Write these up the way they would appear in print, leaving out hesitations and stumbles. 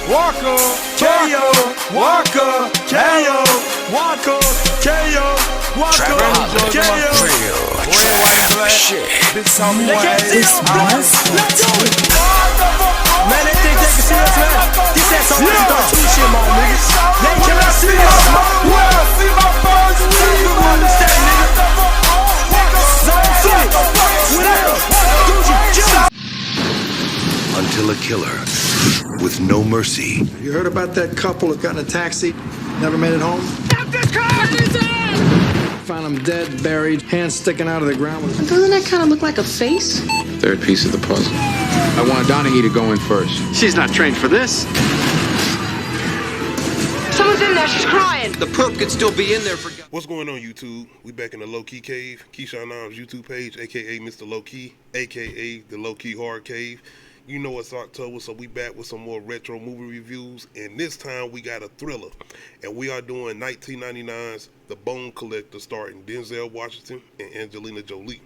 Walker, KO, Walker, KO, Walker, KO, Walker, KO. Boy, white black, bitch, tell me what This was let's do it. Man, they think they can see us, man. This that some shit, my niggas. They can't see us, man. Well, see my birds, you understand, nigga. Zone City, whatever. Until a killer with no mercy. You heard about that couple that got in a taxi, never made it home? Stop this car! Found him dead, buried, hands sticking out of the ground. Doesn't that kind of look like a face? Third piece of the puzzle. I want Donahue to go in first. She's not trained for this. Someone's in there, she's crying. The perp could still be in there for... What's going on, YouTube? We back in the Low Key Cave, Keyshawn Arms YouTube page, aka Mr. Low Key, aka the Low Key Horror Cave. You know it's October, so we back with some more retro movie reviews, and this time we got a thriller, and we are doing 1999's The Bone Collector, starring Denzel Washington and Angelina Jolie.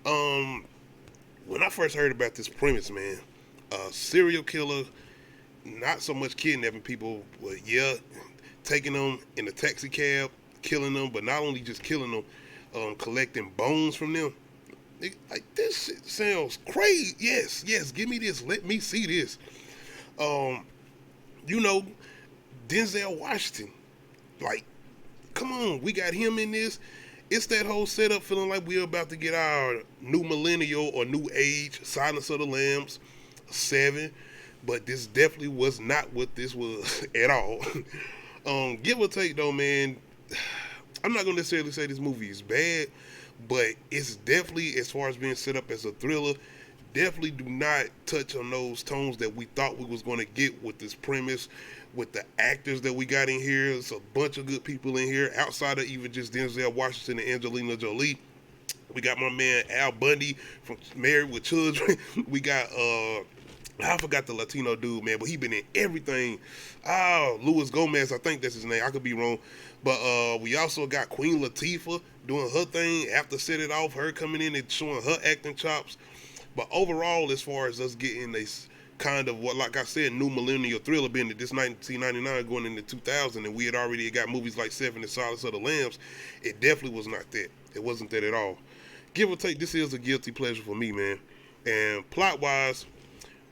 When I first heard about this premise, man, a serial killer, not so much kidnapping people, but yeah, taking them in a taxi cab, killing them, but not only just killing them, collecting bones from them. Like, this shit sounds crazy. Yes, give me this. Let me see this. You know, Denzel Washington. Like, come on, we got him in this. It's that whole setup feeling like we're about to get our new millennial or new age Silence of the Lambs 7. But this definitely was not what this was at all. Give or take though, man, I'm not going to necessarily say this movie is bad, but it's definitely, as far as being set up as a thriller, definitely do not touch on those tones that we thought we was going to get with this premise, with the actors that we got in here. It's a bunch of good people in here, outside of even just Denzel Washington and Angelina Jolie. We got my man Al Bundy from Married with Children. We got, I forgot the Latino dude, man, but he been in everything. Luis Gomez, I think that's his name. I could be wrong. But we also got Queen Latifah doing her thing after Set It Off, her coming in and showing her acting chops. But overall, as far as us getting this kind of, what, like I said, new millennial thriller, being that this 1999 going into 2000, and we had already got movies like Seven and Silence of the Lambs, it definitely was not that. It wasn't that at all. Give or take, this is a guilty pleasure for me, man. And plot-wise,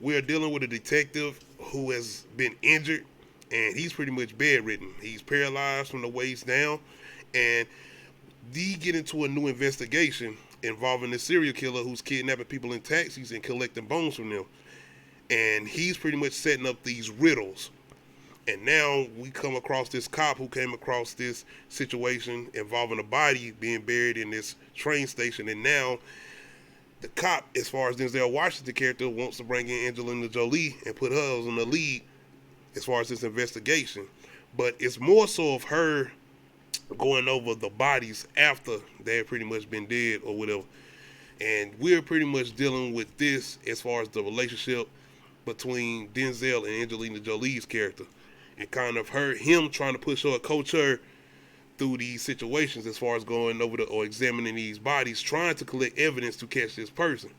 we are dealing with a detective who has been injured, and he's pretty much bedridden. He's paralyzed from the waist down, and they get into a new investigation involving a serial killer who's kidnapping people in taxis and collecting bones from them. And he's pretty much setting up these riddles. And now we come across this cop who came across this situation involving a body being buried in this train station, and now the cop, as far as Denzel Washington character, wants to bring in Angelina Jolie and put her on the lead as far as this investigation. But it's more so of her going over the bodies after they had pretty much been dead or whatever. And we're pretty much dealing with this as far as the relationship between Denzel and Angelina Jolie's character, and kind of him trying to push her, coach her through these situations as far as going over or examining these bodies, trying to collect evidence to catch this person.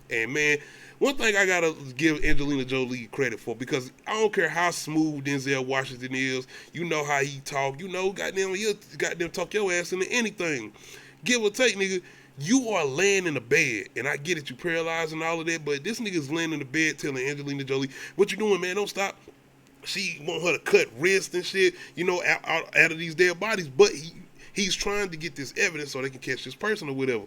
And man, one thing I gotta give Angelina Jolie credit for, because I don't care how smooth Denzel Washington is, you know how he talk, you know, he'll goddamn talk your ass into anything. Give or take, nigga, you are laying in the bed, and I get it, you paralyzed and all of that, but this nigga's laying in the bed telling Angelina Jolie, what you doing, man, don't stop. She want her to cut wrists and shit, you know, out of these dead bodies, but he's trying to get this evidence so they can catch this person or whatever.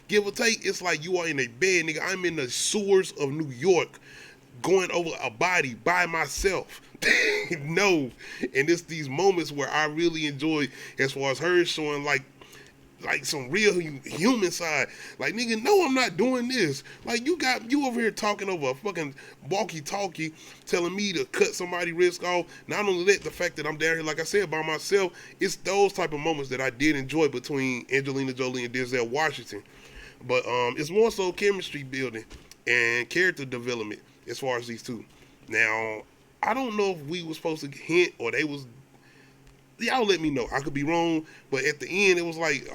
Give or take, it's like you are in a bed, nigga. I'm in the sewers of New York going over a body by myself. No. And it's these moments where I really enjoy, as far as her showing like some real human side. Like, nigga, no, I'm not doing this. Like, you over here talking over a fucking walkie-talkie telling me to cut somebody's wrist off. Not only that, the fact that I'm down here, like I said, by myself, it's those type of moments that I did enjoy between Angelina Jolie and Denzel Washington. But it's more so chemistry building and character development as far as these two. Now, I don't know if we were supposed to hint or they was... Y'all let me know. I could be wrong, but at the end, it was like,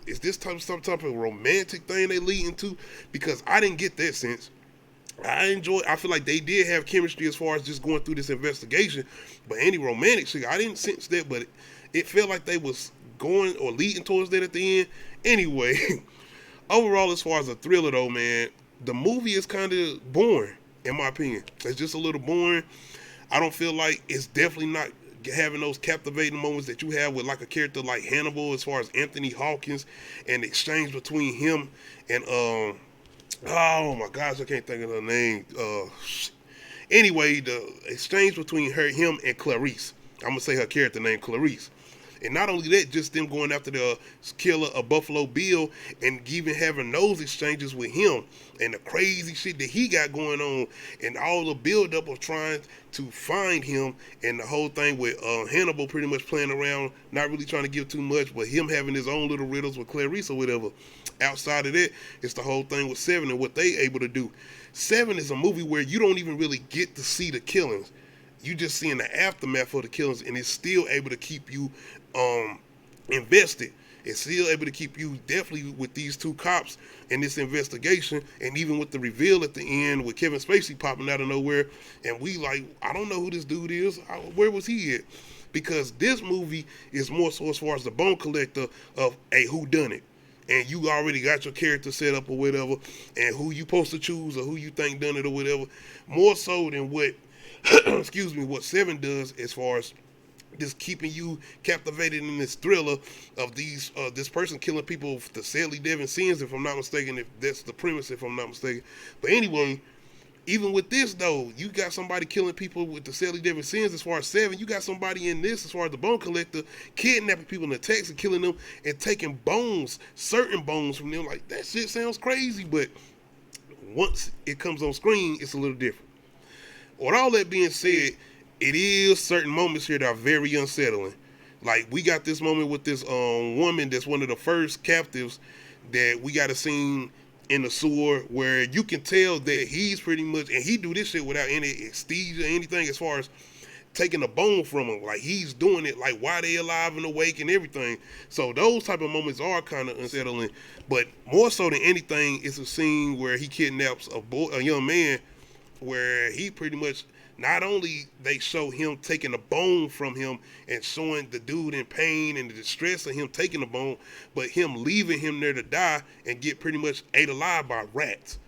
is this some type of romantic thing they leading to? Because I didn't get that sense. I feel like they did have chemistry as far as just going through this investigation, but any romantic shit, I didn't sense that, but it felt like they was going or leading towards that at the end. Anyway, overall, as far as a thriller though, man, the movie is kind of boring, in my opinion. It's just a little boring. I don't feel like it's definitely not having those captivating moments that you have with like a character like Hannibal, as far as Anthony Hawkins and the exchange between him and oh my gosh, I can't think of the name. Anyway, the exchange between him and Clarice. I'm gonna say her character name, Clarice. And not only that, just them going after the killer of Buffalo Bill and even having those exchanges with him and the crazy shit that he got going on and all the buildup of trying to find him and the whole thing with Hannibal pretty much playing around, not really trying to give too much, but him having his own little riddles with Clarice or whatever. Outside of that, it's the whole thing with Seven and what they able to do. Seven is a movie where you don't even really get to see the killings. You just seeing the aftermath of the killings, and it's still able to keep you invested. It's still able to keep you definitely with these two cops in this investigation, and even with the reveal at the end with Kevin Spacey popping out of nowhere, and we like, I don't know who this dude is. Where was he at? Because this movie is more so as far as the bone collector of a whodunit. And you already got your character set up or whatever, and who you supposed to choose or who you think done it or whatever, more so than what excuse me, what Seven does as far as just keeping you captivated in this thriller of these this person killing people with the sadly deadly sins, if I'm not mistaken, if that's the premise, if I'm not mistaken. But anyway, even with this though, you got somebody killing people with the sadly deadly sins as far as Seven. You got somebody in this as far as the bone collector kidnapping people in the text and killing them and taking bones, certain bones from them. Like, that shit sounds crazy, but once it comes on screen, it's a little different. With all that being said, it is certain moments here that are very unsettling. Like, we got this moment with this woman that's one of the first captives that we got a scene in the sewer where you can tell that he's pretty much, and he do this shit without any anesthesia or anything as far as taking a bone from him. Like, he's doing it like while they alive and awake and everything. So those type of moments are kind of unsettling. But more so than anything, it's a scene where he kidnaps a young man, where he pretty much, not only they show him taking a bone from him and showing the dude in pain and the distress of him taking the bone, but him leaving him there to die and get pretty much ate alive by rats.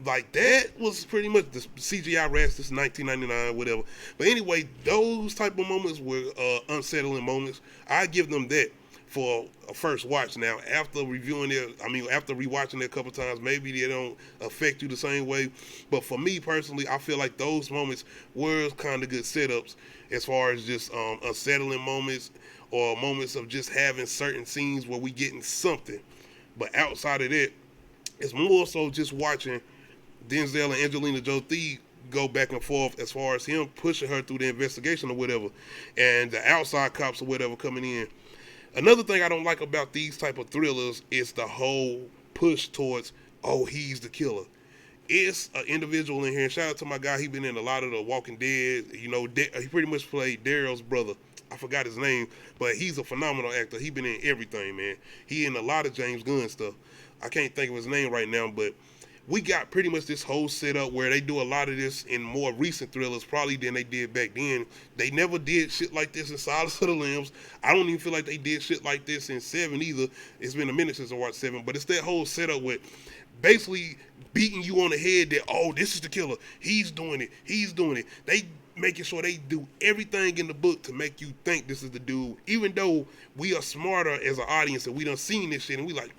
Like, that was pretty much the CGI rats. This is 1999, whatever. But anyway, those type of moments were unsettling moments. I give them that for a first watch. Now, after reviewing it, after rewatching it a couple times, maybe they don't affect you the same way. But for me personally, I feel like those moments were kind of good setups as far as just unsettling moments or moments of just having certain scenes where we getting something. But outside of that, it's more so just watching Denzel and Angelina Jolie go back and forth as far as him pushing her through the investigation or whatever, and the outside cops or whatever coming in. Another thing I don't like about these type of thrillers is the whole push towards, oh, he's the killer. It's an individual in here, and shout out to my guy, he been in a lot of the Walking Dead, you know, he pretty much played Daryl's brother. I forgot his name, but he's a phenomenal actor. He been in everything, man. He in a lot of James Gunn stuff. I can't think of his name right now, but we got pretty much this whole setup where they do a lot of this in more recent thrillers probably than they did back then. They never did shit like this in Silence of the Lambs. I don't even feel like they did shit like this in Seven either. It's been a minute since I watched Seven, but it's that whole setup with basically beating you on the head that, oh, this is the killer. He's doing it. He's doing it. They making sure they do everything in the book to make you think this is the dude, even though we are smarter as an audience and we done seen this shit and we like,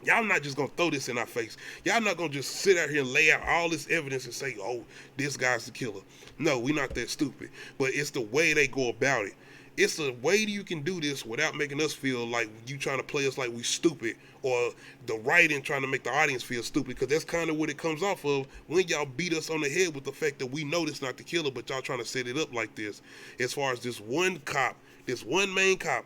y'all not just gonna throw this in our face. Y'all not gonna just sit out here and lay out all this evidence and say, oh, this guy's the killer. No, we're not that stupid. But it's the way they go about it. It's a way you can do this without making us feel like you trying to play us like we stupid, or the writing trying to make the audience feel stupid, because that's kind of what it comes off of when y'all beat us on the head with the fact that we know this not the killer, but y'all trying to set it up like this. As far as this one cop, this one main cop,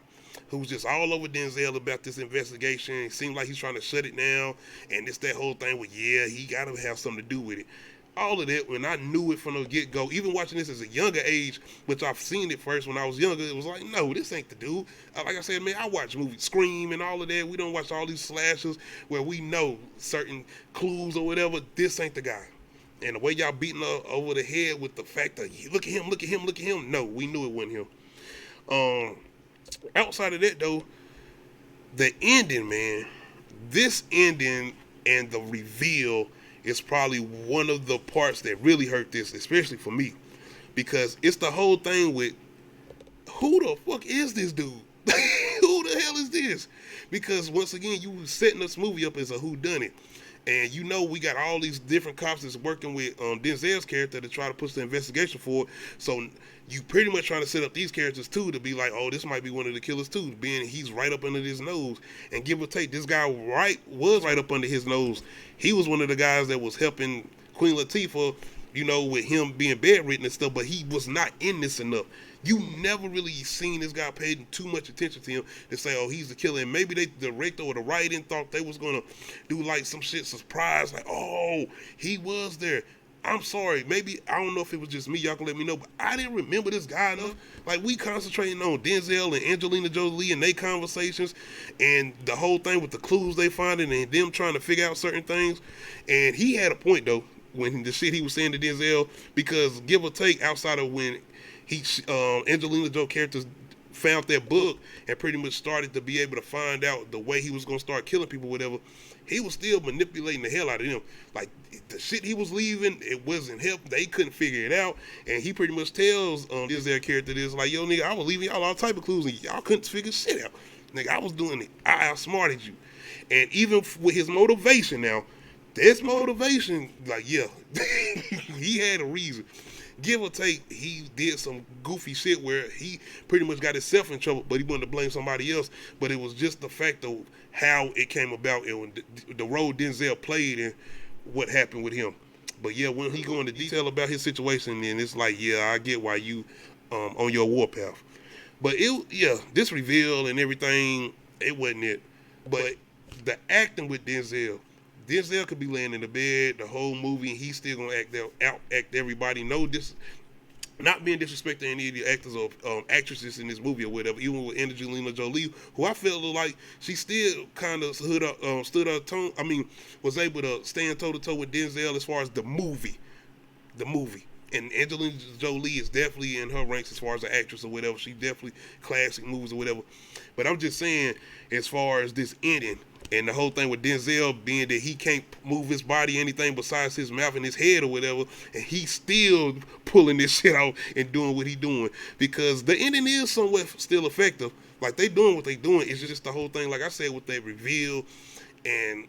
who's just all over Denzel about this investigation. It seems like he's trying to shut it down, and it's that whole thing with, yeah, he got to have something to do with it. All of that, when I knew it from the get-go, even watching this as a younger age, which I've seen it first when I was younger, it was like, no, this ain't the dude. Like I said, man, I watch movies, Scream and all of that. We don't watch all these slashers where we know certain clues or whatever. This ain't the guy. And the way y'all beating her over the head with the fact that look at him, look at him, look at him. No, we knew it wasn't him. Outside of that though, the ending, man, this ending and the reveal is probably one of the parts that really hurt this, especially for me, because it's the whole thing with who the fuck is this dude? Who the hell is this? Because once again, you setting this movie up as a whodunit. And you know we got all these different cops that's working with Denzel's character to try to push the investigation forward. So you pretty much trying to set up these characters too to be like, oh, this might be one of the killers too, being he's right up under his nose. And give or take, this guy was right up under his nose. He was one of the guys that was helping Queen Latifah, you know, with him being bedridden and stuff, but he was not in this enough. You never really seen this guy paying too much attention to him to say, oh, he's the killer. And maybe the director or the writing thought they was going to do like some shit surprise, like, oh, he was there. I'm sorry. Maybe, I don't know if it was just me. Y'all can let me know. But I didn't remember this guy enough. Like, we concentrating on Denzel and Angelina Jolie and their conversations and the whole thing with the clues they finding and them trying to figure out certain things. And he had a point, though, when the shit he was saying to Denzel, because give or take, outside of when Angelina Jolie characters found that book and pretty much started to be able to find out the way he was going to start killing people, whatever, he was still manipulating the hell out of them. Like, the shit he was leaving, it wasn't help. They couldn't figure it out. And he pretty much tells this their character this, like, yo, nigga, I was leaving y'all all type of clues and y'all couldn't figure shit out. Nigga, I was doing it. I outsmarted you. And even with his motivation now, this motivation, like, yeah, he had a reason. Give or take, he did some goofy shit where he pretty much got himself in trouble, but he wanted to blame somebody else. But it was just the fact of how it came about and the role Denzel played and what happened with him. But yeah, when he go into detail about his situation, then it's like, yeah, I get why you on your warpath. But this reveal and everything, it wasn't it. But the acting with Denzel could be laying in the bed the whole movie, and he's still gonna act everybody. Not being disrespecting any of the actors or actresses in this movie or whatever. Even with Angelina Jolie, who I felt like she still kind of stood her tone. I mean, was able to stand toe to toe with Denzel as far as the movie. And Angelina Jolie is definitely in her ranks as far as an actress or whatever. She definitely classic movies or whatever. But I'm just saying, as far as this ending. And the whole thing with Denzel being that he can't move his body anything besides his mouth and his head or whatever, and he's still pulling this shit out and doing what he's doing. Because the ending is somewhat still effective. Like, they doing what they doing. It's just the whole thing, like I said, with that reveal, and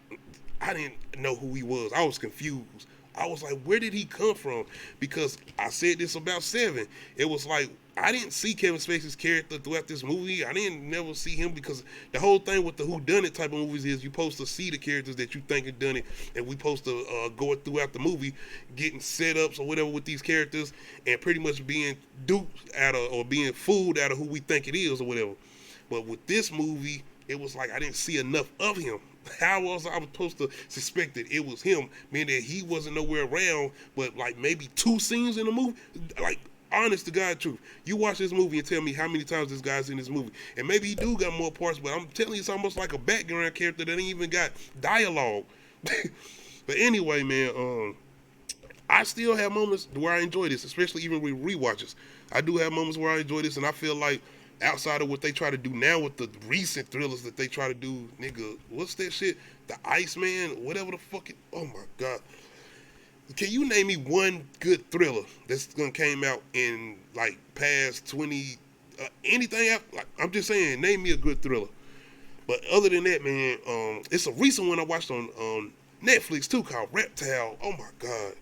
I didn't know who he was. I was confused. I was like, where did he come from? Because I said this about Seven. It was like, I didn't see Kevin Spacey's character throughout this movie. I didn't never see him, because the whole thing with the whodunit type of movies is you're supposed to see the characters that you think have done it, and we're supposed to go throughout the movie getting setups or whatever with these characters and pretty much being duped out of or being fooled out of who we think it is or whatever. But with this movie, it was like I didn't see enough of him. How was I supposed to suspect that it was him, meaning that he wasn't nowhere around, but like maybe 2 scenes in the movie? Like, honest to God truth, you watch this movie and tell me how many times this guy's in this movie. And maybe he do got more parts, but I'm telling you, it's almost like a background character that ain't even got dialogue. But anyway, man, I still have moments where I enjoy this, especially even with rewatches. I do have moments where I enjoy this, and I feel like outside of what they try to do now with the recent thrillers that they try to do, nigga, what's that shit? The Iceman, whatever the fuck it, oh my God. Can you name me one good thriller that's gonna came out in like past 20, anything after, like, I'm just saying, name me a good thriller. But other than that, man, it's a recent one I watched on Netflix too called Reptile. Oh my God.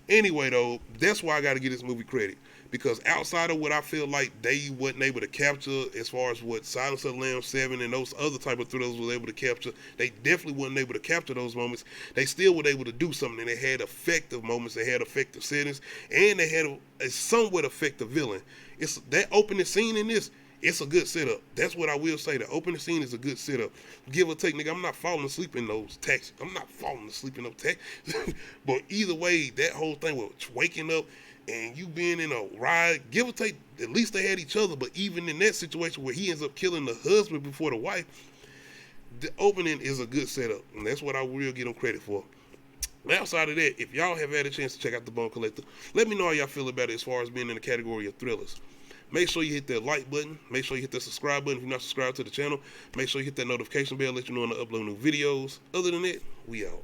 Anyway, though, that's why I got to give this movie credit. Because outside of what I feel like they wasn't able to capture as far as what Silence of the Lambs 7 and those other type of thrillers was able to capture, they definitely wasn't able to capture those moments. They still were able to do something, and they had effective moments, they had effective settings, and they had a somewhat effective villain. It's that opening scene in this, it's a good setup. That's what I will say. The opening scene is a good setup. Give or take, nigga, I'm not falling asleep in those taxis. I'm not falling asleep in those taxis. But either way, that whole thing with waking up and you being in a ride, give or take, at least they had each other. But even in that situation where he ends up killing the husband before the wife, the opening is a good setup. And that's what I will give them credit for. But outside of that, if y'all have had a chance to check out The Bone Collector, let me know how y'all feel about it as far as being in the category of thrillers. Make sure you hit that like button. Make sure you hit that subscribe button if you're not subscribed to the channel. Make sure you hit that notification bell, let you know when I upload new videos. Other than that, we out.